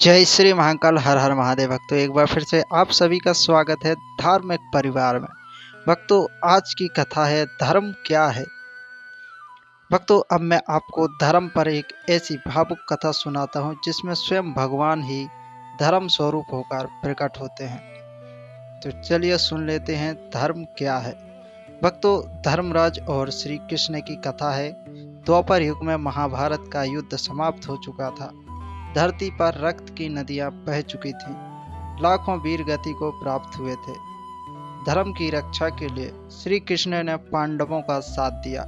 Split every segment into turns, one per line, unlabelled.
जय श्री महाकाल, हर हर महादेव। भक्तों, एक बार फिर से आप सभी का स्वागत है धार्मिक परिवार में। भक्तों, आज की कथा है धर्म क्या है। भक्तों, अब मैं आपको धर्म पर एक ऐसी भावुक कथा सुनाता हूँ जिसमें स्वयं भगवान ही धर्म स्वरूप होकर प्रकट होते हैं। तो चलिए सुन लेते हैं धर्म क्या है। भक्तों, धर्मराज और श्री कृष्ण की कथा है। द्वापर युग में महाभारत का युद्ध समाप्त हो चुका था। धरती पर रक्त की नदियां बह चुकी थीं। लाखों वीर गति को प्राप्त हुए थे। धर्म की रक्षा के लिए श्री कृष्ण ने पांडवों का साथ दिया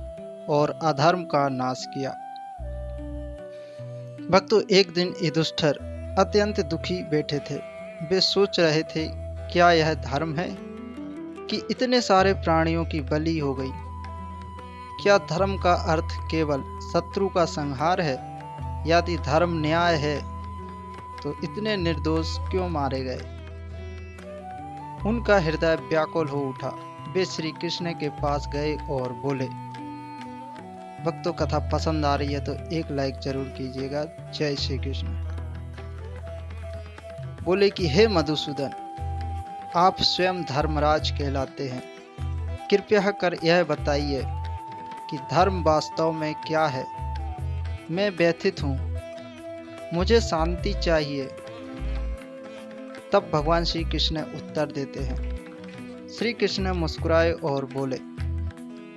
और अधर्म का नाश किया। भक्तों, एक दिन युधिष्ठिर अत्यंत दुखी बैठे थे। वे सोच रहे थे, क्या यह धर्म है कि इतने सारे प्राणियों की बलि हो गई? क्या धर्म का अर्थ केवल शत्रु का संहार है? यदि धर्म न्याय है तो इतने निर्दोष क्यों मारे गए? उनका हृदय व्याकुल हो उठा। वे श्री कृष्ण के पास गए और बोले। भक्तों, कथा पसंद आ रही है तो एक लाइक जरूर कीजिएगा। जय श्री कृष्ण। बोले कि हे मधुसूदन, आप स्वयं धर्मराज कहलाते हैं। कृपया कर यह बताइए कि धर्म वास्तव में क्या है। मैं व्यथित हूँ, मुझे शांति चाहिए। तब भगवान श्री कृष्ण उत्तर देते हैं। श्री कृष्ण मुस्कुराए और बोले,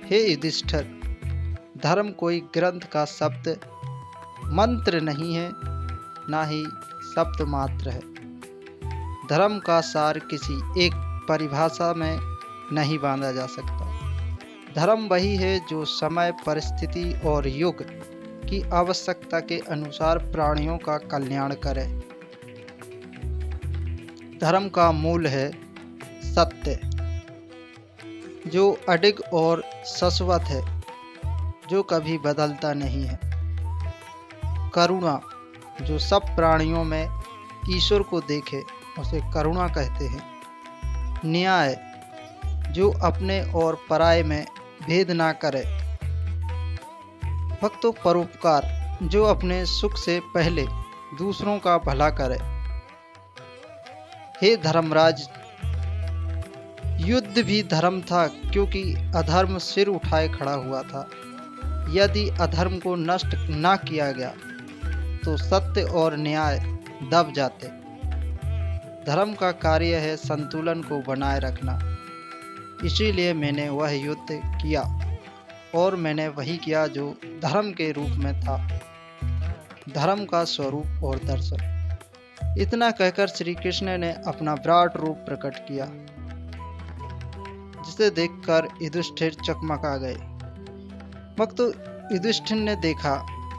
हे युधिष्ठिर, धर्म कोई ग्रंथ का शब्द मंत्र नहीं है, ना ही शब्द मात्र है। धर्म का सार किसी एक परिभाषा में नहीं बांधा जा सकता। धर्म वही है जो समय, परिस्थिति और युग की आवश्यकता के अनुसार प्राणियों का कल्याण करे। धर्म का मूल है सत्य, जो अडिग और शाश्वत है, जो कभी बदलता नहीं है। करुणा, जो सब प्राणियों में ईश्वर को देखे उसे करुणा कहते हैं। न्याय, जो अपने और पराये में भेद ना करे। भक्तों, परोपकार, जो अपने सुख से पहले दूसरों का भला करे। हे धर्मराज, युद्ध भी धर्म था, क्योंकि अधर्म सिर उठाए खड़ा हुआ था। यदि अधर्म को नष्ट ना किया गया तो सत्य और न्याय दब जाते। धर्म का कार्य है संतुलन को बनाए रखना। इसीलिए मैंने वह युद्ध किया और मैंने वही किया जो धर्म के रूप में था, धर्म का स्वरूप और दर्शन। इतना कहकर श्री कृष्ण ने अपना विराट रूप प्रकट किया, जिसे देखकर युधिष्ठिर चकमका गए। भक्तों, युधिष्ठिर ने देखा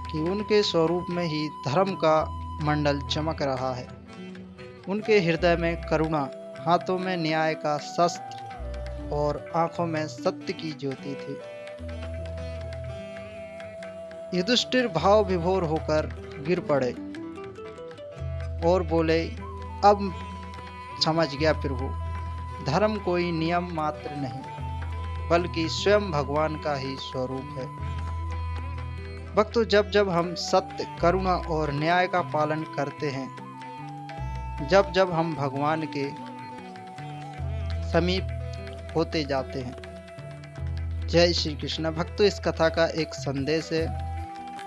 कि उनके स्वरूप में ही धर्म का मंडल चमक रहा है। उनके हृदय में करुणा, हाथों में न्याय का शस्त्र और आंखों में सत्य की ज्योति थी। युधिष्ठिर भाव विभोर होकर गिर पड़े और बोले, अब समझ गया प्रभु, धर्म कोई नियम मात्र नहीं, बल्कि स्वयं भगवान का ही स्वरूप है। भक्तों, जब जब हम सत्य, करुणा और न्याय का पालन करते हैं, जब जब हम भगवान के समीप होते जाते हैं। जय श्री कृष्ण। भक्तों, इस कथा का एक संदेश है,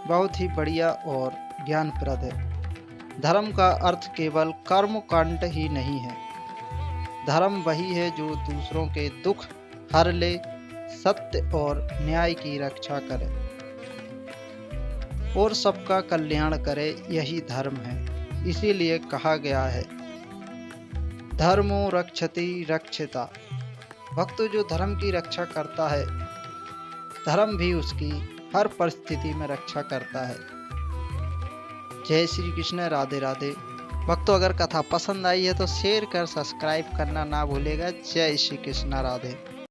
बहुत ही बढ़िया और ज्ञानप्रद है। धर्म का अर्थ केवल कर्म कांड ही नहीं है। धर्म वही है जो दूसरों के दुख हर ले, सत्य और न्याय की रक्षा करे और सबका कल्याण करे। यही धर्म है। इसीलिए कहा गया है, धर्मो रक्षति रक्षिता। भक्तों, जो धर्म की रक्षा करता है, धर्म भी उसकी हर परिस्थिति में रक्षा करता है। जय श्री कृष्ण। राधे राधे। भक्तों, अगर कथा पसंद आई है तो शेयर कर सब्सक्राइब करना ना भूलेगा। जय श्री कृष्ण। राधे।